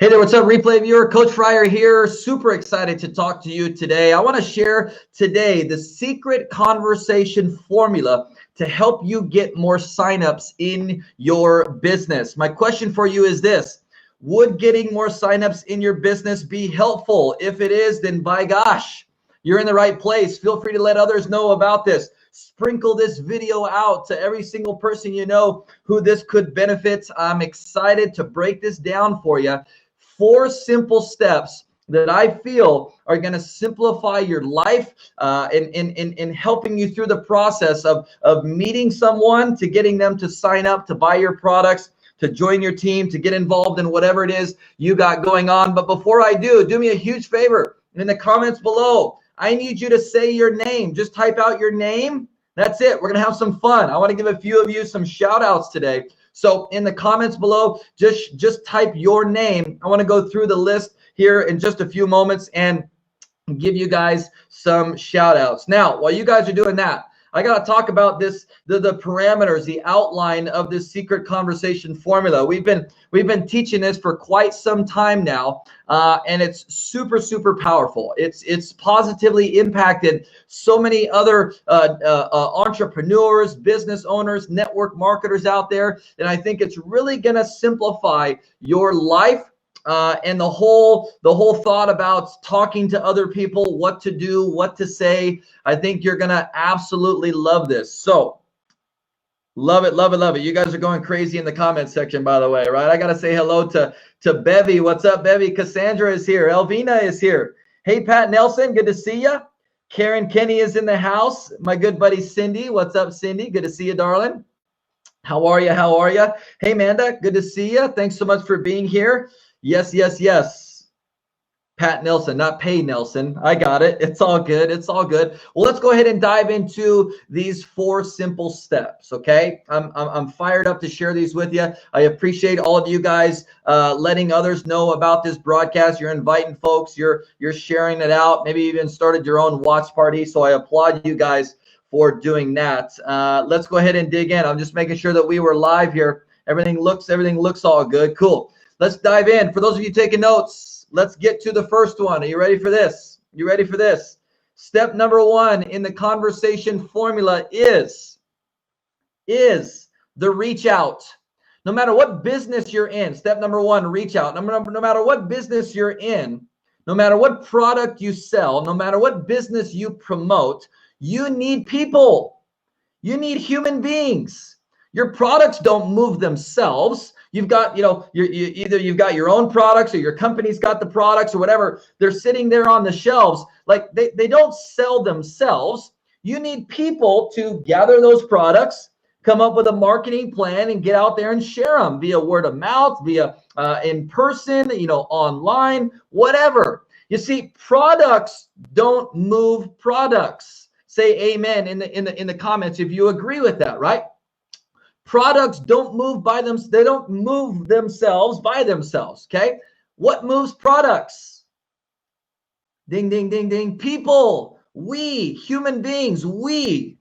Hey there, what's up, replay viewer? Coach Fryer here. Super excited to talk to you today. I want to share today the secret conversation formula to help you get more signups in your business. My question for you is this: would getting more signups in your business be helpful? If it is, then by gosh, you're in the right place. Feel free to let others know about this. Sprinkle this video out to every single person you know who this could benefit. I'm excited to break this down for you. 4 simple steps that I feel are going to simplify your life in helping you through the process of meeting someone, to getting them to sign up, to buy your products, to join your team, to get involved in whatever it is you got going on. But before I do me a huge favor. In the comments below, I need you to say your name. Just type out your name. That's it. We're going to have some fun. I want to give a few of you some shout outs today. So in the comments below, just type your name. I want to go through the list here in just a few moments and give you guys some shout outs. Now, while you guys are doing that, I got to talk about this, the parameters, the outline of this secret conversation formula. We've been teaching this for quite some time now, and it's super powerful. It's positively impacted so many other entrepreneurs, business owners, network marketers out there, and I think it's really going to simplify your life. And the whole thought about talking to other people, what to do, what to say. I think you're gonna absolutely love this. So love it. You guys are going crazy in the comment section, by the way, right? I gotta say hello to Bevy. What's up, Bevy? Cassandra is here. Elvina is here. Hey, Pat Nelson, good to see you. Karen Kenny is in the house. My good buddy Cindy. What's up, Cindy? Good to see you, darling. How are you? Hey, Amanda, good to see you. Thanks so much for being here. Yes. Pat Nelson, not Pay Nelson. I got it. It's all good. Well, let's go ahead and dive into these 4 simple steps, okay? I'm fired up to share these with you. I appreciate all of you guys letting others know about this broadcast. You're inviting folks. You're sharing it out. Maybe even started your own watch party. So I applaud you guys for doing that. Let's go ahead and dig in. I'm just making sure that we were live here. Everything looks all good. Cool. Let's dive in. For those of you taking notes, let's get to the first one. Are you ready for this? Step number 1 in the conversation formula is the reach out. No matter what business you're in, step number 1, reach out. No matter what business you're in, no matter what product you sell, no matter what business you promote, you need people. You need human beings. Your products don't move themselves. You've got, you've got your own products, or your company's got the products, or whatever. They're sitting there on the shelves. Like they don't sell themselves. You need people to gather those products, come up with a marketing plan, and get out there and share them via word of mouth, via in person, online, whatever. You see, products don't move products. Say amen in the comments if you agree with that, right? Products don't move by them. They don't move themselves by themselves. Okay. What moves products? Ding, ding, ding, ding. People. We, human beings, we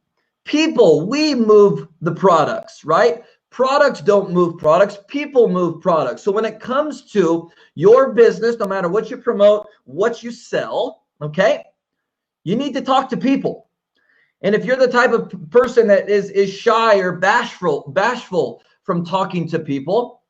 move the products, right? Products don't move products. People move products. So when it comes to your business, no matter what you promote, what you sell, okay, you need to talk to people. And if you're the type of person that is shy or bashful from talking to people,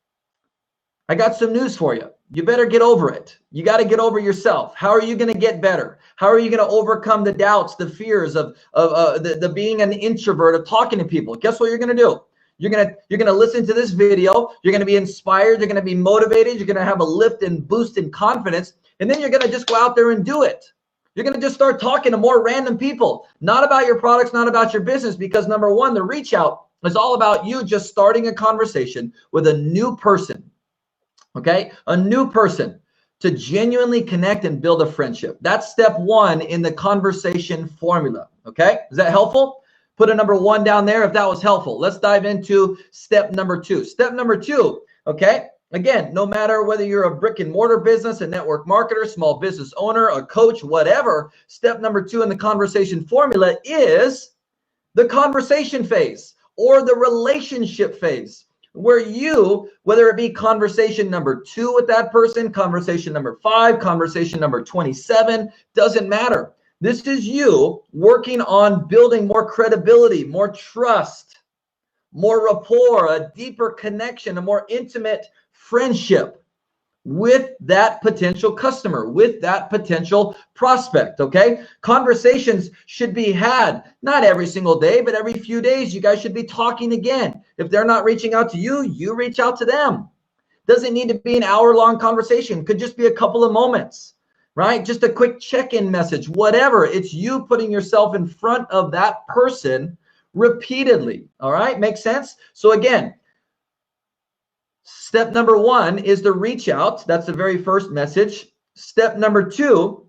I got some news for you. You better get over it. You got to get over yourself. How are you going to get better? How are you going to overcome the doubts, the fears of the being an introvert, of talking to people? Guess what you're going to do? You're going to listen to this video. You're going to be inspired. You're going to be motivated. You're going to have a lift and boost in confidence. And then you're going to just go out there and do it. You're going to just start talking to more random people, not about your products, not about your business, because number 1, the reach out is all about you just starting a conversation with a new person, okay? A new person to genuinely connect and build a friendship. That's step 1 in the conversation formula, okay? Is that helpful? Put a number 1 down there if that was helpful. Let's dive into step number 2. Step number 2, okay? Again, no matter whether you're a brick and mortar business, a network marketer, small business owner, a coach, whatever, step number 2 in the conversation formula is the conversation phase or the relationship phase. where you, whether it be conversation number 2 with that person, conversation number 5, conversation number 27, doesn't matter. This is you working on building more credibility, more trust, more rapport, a deeper connection, a more intimate friendship with that potential customer, with that potential prospect, okay? Conversations should be had, not every single day, but every few days. You guys should be talking again. If they're not reaching out to you, you reach out to them. Doesn't need to be an hour-long conversation. Could just be a couple of moments, right? Just a quick check-in message, whatever. It's you putting yourself in front of that person repeatedly, all right? Makes sense? So again, step number 1 is the reach out. That's the very first message. Step number 2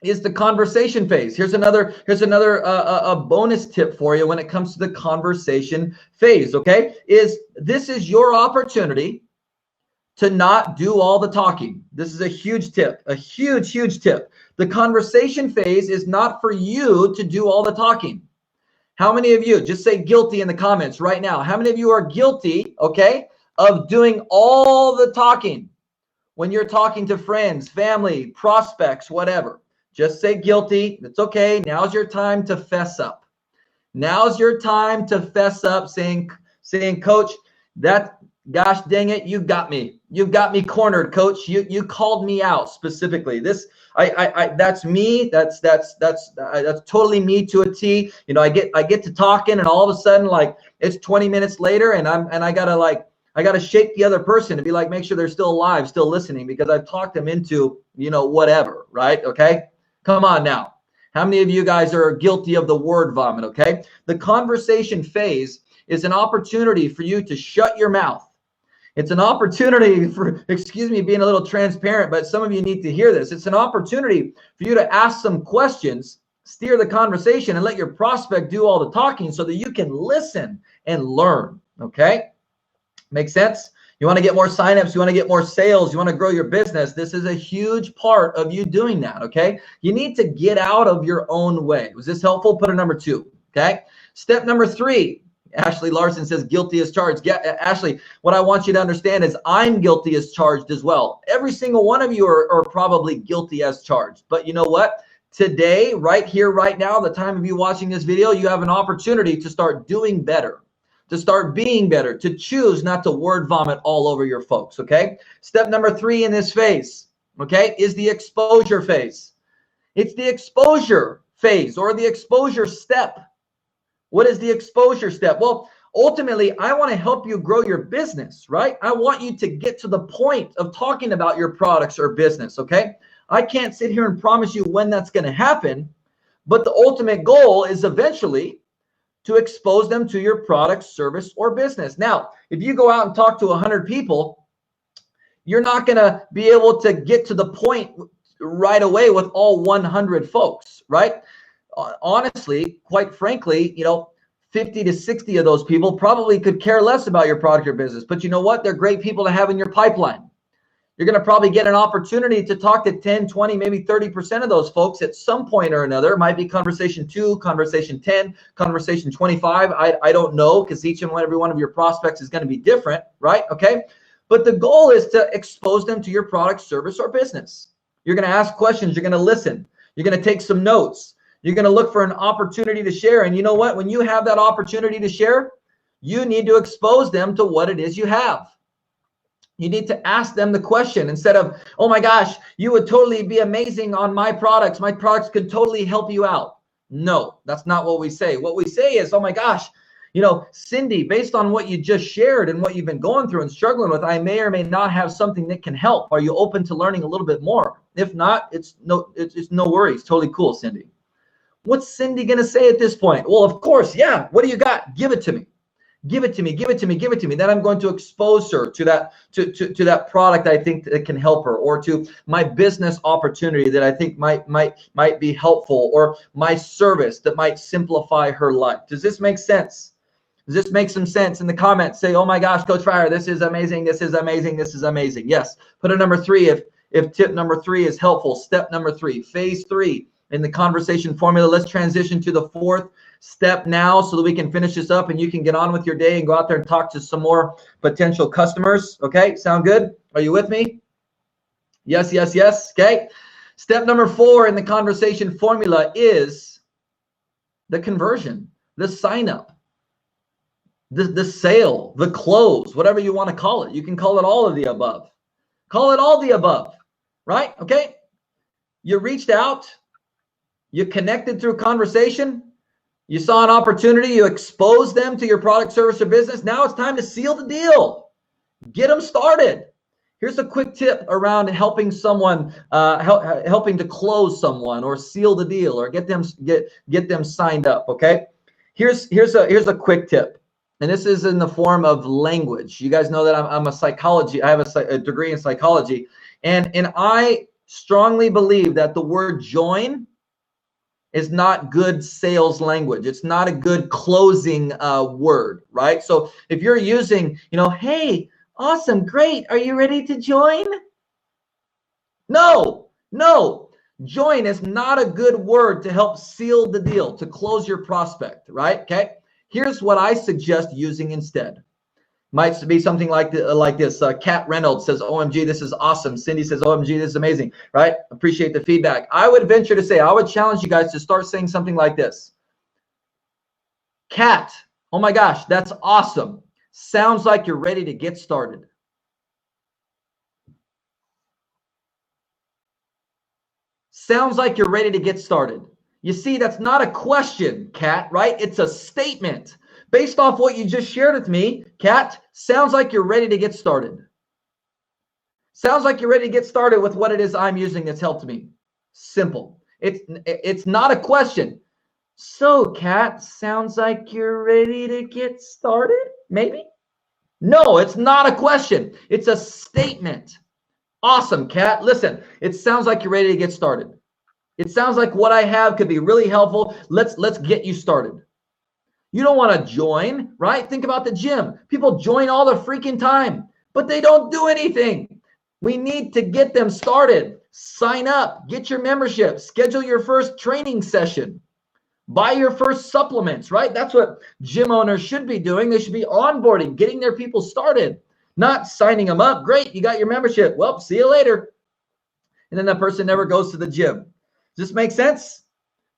is the conversation phase. Here's another a bonus tip for you when it comes to the conversation phase, okay? This is your opportunity to not do all the talking. This is a huge tip, a huge tip. The conversation phase is not for you to do all the talking. How many of you, just say guilty in the comments right now. How many of you are guilty, okay, of doing all the talking when you're talking to friends, family, prospects, whatever? Just say guilty. It's okay. Now's your time to fess up. Now's your time to fess up, saying, Coach, gosh dang it, you got me. You've got me cornered, Coach. You called me out specifically. That's me. That's totally me to a T. You know, I get to talking, and all of a sudden, like, it's 20 minutes later, and I gotta shake the other person to be like, make sure they're still alive, still listening, because I've talked them into, you know, whatever, right? Okay, come on now. How many of you guys are guilty of the word vomit? Okay, the conversation phase is an opportunity for you to shut your mouth. It's an opportunity for, excuse me, being a little transparent, but some of you need to hear this. It's an opportunity for you to ask some questions, steer the conversation, and let your prospect do all the talking so that you can listen and learn, okay? Make sense? You want to get more signups, you want to get more sales, you want to grow your business. This is a huge part of you doing that, okay? You need to get out of your own way. Was this helpful? Put a number 2, okay? Step number 3. Ashley Larson says guilty as charged. Yeah, Ashley, what I want you to understand is I'm guilty as charged as well. Every single one of you are probably guilty as charged. But you know what? Today, right here, right now, the time of you watching this video, you have an opportunity to start doing better, to start being better, to choose not to word vomit all over your folks, okay? Step number 3 in this phase, okay, is the exposure phase. It's the exposure phase or the exposure step. What is the exposure step? Well, ultimately, I want to help you grow your business, right? I want you to get to the point of talking about your products or business, okay? I can't sit here and promise you when that's going to happen, but the ultimate goal is eventually to expose them to your product, service, or business. Now, if you go out and talk to 100 people, you're not going to be able to get to the point right away with all 100 folks, right? Honestly, quite frankly, you know, 50 to 60 of those people probably could care less about your product or business. But you know what? They're great people to have in your pipeline. You're going to probably get an opportunity to talk to 10, 20, maybe 30% of those folks at some point or another. It might be conversation 2, conversation 10, conversation 25. I don't know, because each and every one of your prospects is going to be different, right? Okay. But the goal is to expose them to your product, service, or business. You're going to ask questions. You're going to listen. You're going to take some notes. You're going to look for an opportunity to share. And you know what? When you have that opportunity to share, you need to expose them to what it is you have. You need to ask them the question instead of, oh my gosh, you would totally be amazing on my products. My products could totally help you out. No, that's not what we say. What we say is, oh my gosh, you know, Cindy, based on what you just shared and what you've been going through and struggling with, I may or may not have something that can help. Are you open to learning a little bit more? If not, it's no worries. Totally cool, Cindy. What's Cindy going to say at this point? Well, of course, yeah. What do you got? Give it to me. Give it to me. Give it to me. Give it to me. Then I'm going to expose her to that to that product I think that can help her, or to my business opportunity that I think might be helpful, or my service that might simplify her life. Does this make sense? Does this make some sense? In the comments, say, oh my gosh, Coach Fryer, this is amazing. This is amazing. This is amazing. Yes. Put a number 3 if tip number 3 is helpful. Step number 3, phase 3. In the conversation formula, let's transition to the 4th step now so that we can finish this up and you can get on with your day and go out there and talk to some more potential customers. Okay, sound good? Are you with me? Yes, yes, yes. Okay. Step number 4 in the conversation formula is the conversion, the sign up, the sale, the close, whatever you want to call it. You can call it all of the above. Call it all the above, right? Okay. You reached out, you connected through conversation, you saw an opportunity, you exposed them to your product, service, or business. Now it's time to seal the deal. Get them started. Here's a quick tip around helping someone, helping to close someone or seal the deal or get them signed up. Okay, here's a quick tip, and this is in the form of language. You guys know that I'm a psychology. I have a degree in psychology, and I strongly believe that the word join is not good sales language. It's not a good closing word, right? So if you're using, hey, awesome, great, are you ready to join? No. Join is not a good word to help seal the deal, to close your prospect, right? Okay. Here's what I suggest using instead. Might be something like this. Kat Reynolds says, OMG, this is awesome. Cindy says, OMG, this is amazing, right? Appreciate the feedback. I would venture to say, I would challenge you guys to start saying something like this. Kat, oh my gosh, that's awesome. Sounds like you're ready to get started. Sounds like you're ready to get started. You see, that's not a question, Kat, right? It's a statement. Based off what you just shared with me, Kat, sounds like you're ready to get started. Sounds like you're ready to get started with what it is I'm using that's helped me. Simple. It's not a question. So, Kat, sounds like you're ready to get started? Maybe? No, it's not a question. It's a statement. Awesome, Kat. Listen, it sounds like you're ready to get started. It sounds like what I have could be really helpful. Let's get you started. You don't want to join, right? Think about the gym. People join all the freaking time, but they don't do anything. We need to get them started. Sign up, get your membership, schedule your first training session, buy your first supplements, right? That's what gym owners should be doing. They should be onboarding, getting their people started, not signing them up. Great, you got your membership. Well, see you later. And then that person never goes to the gym. Does this make sense?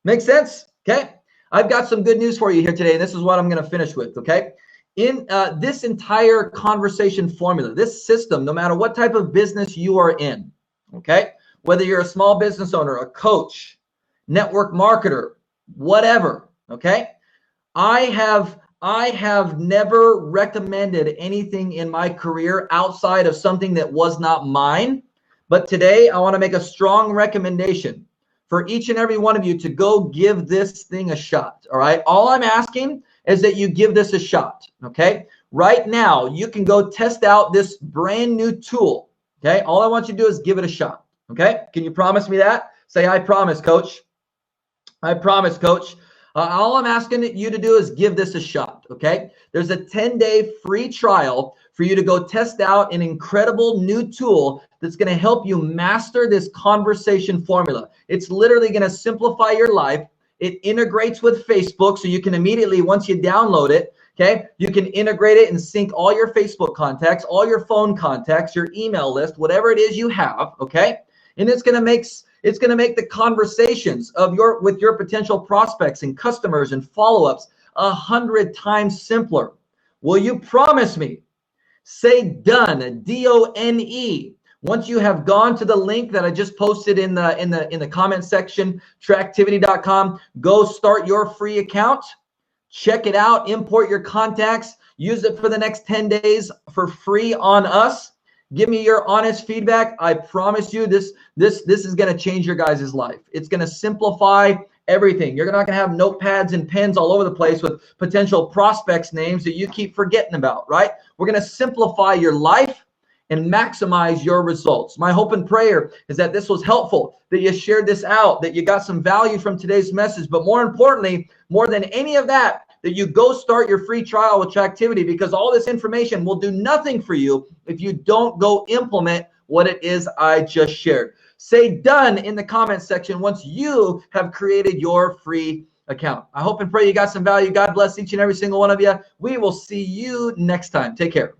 Make sense? Okay. I've got some good news for you here today, and this is what I'm going to finish with, okay? In this entire conversation formula, this system, no matter what type of business you are in, okay? Whether you're a small business owner, a coach, network marketer, whatever, okay? I have never recommended anything in my career outside of something that was not mine, but today I want to make a strong recommendation for each and every one of you to go give this thing a shot, all right? All I'm asking is that you give this a shot, okay? Right now, you can go test out this brand new tool, okay? All I want you to do is give it a shot, okay? Can you promise me that? Say, I promise, coach. I promise, coach. All I'm asking you to do is give this a shot, okay? There's a 10-day free trial for you to go test out an incredible new tool that's going to help you master this conversation formula. It's literally going to simplify your life. It integrates with Facebook, so you can immediately, once you download it, okay, you can integrate it and sync all your Facebook contacts, all your phone contacts, your email list, whatever it is you have, okay? And it's going to make the conversations with your potential prospects and customers and follow-ups 100 times simpler. Will you promise me? Say done, D-O-N-E. Once you have gone to the link that I just posted in the comment section, tracktivity.com, go start your free account. Check it out, import your contacts, use it for the next 10 days for free on us. Give me your honest feedback. I promise you this is going to change your guys' life. It's going to simplify everything. You're not going to have notepads and pens all over the place with potential prospects' names that you keep forgetting about, right? We're going to simplify your life and maximize your results. My hope and prayer is that this was helpful, that you shared this out, that you got some value from today's message, but more importantly, more than any of that, that you go start your free trial with Tracktivity, because all this information will do nothing for you if you don't go implement what it is I just shared. Say done in the comment section once you have created your free account. I hope and pray you got some value. God bless each and every single one of you. We will see you next time. Take care.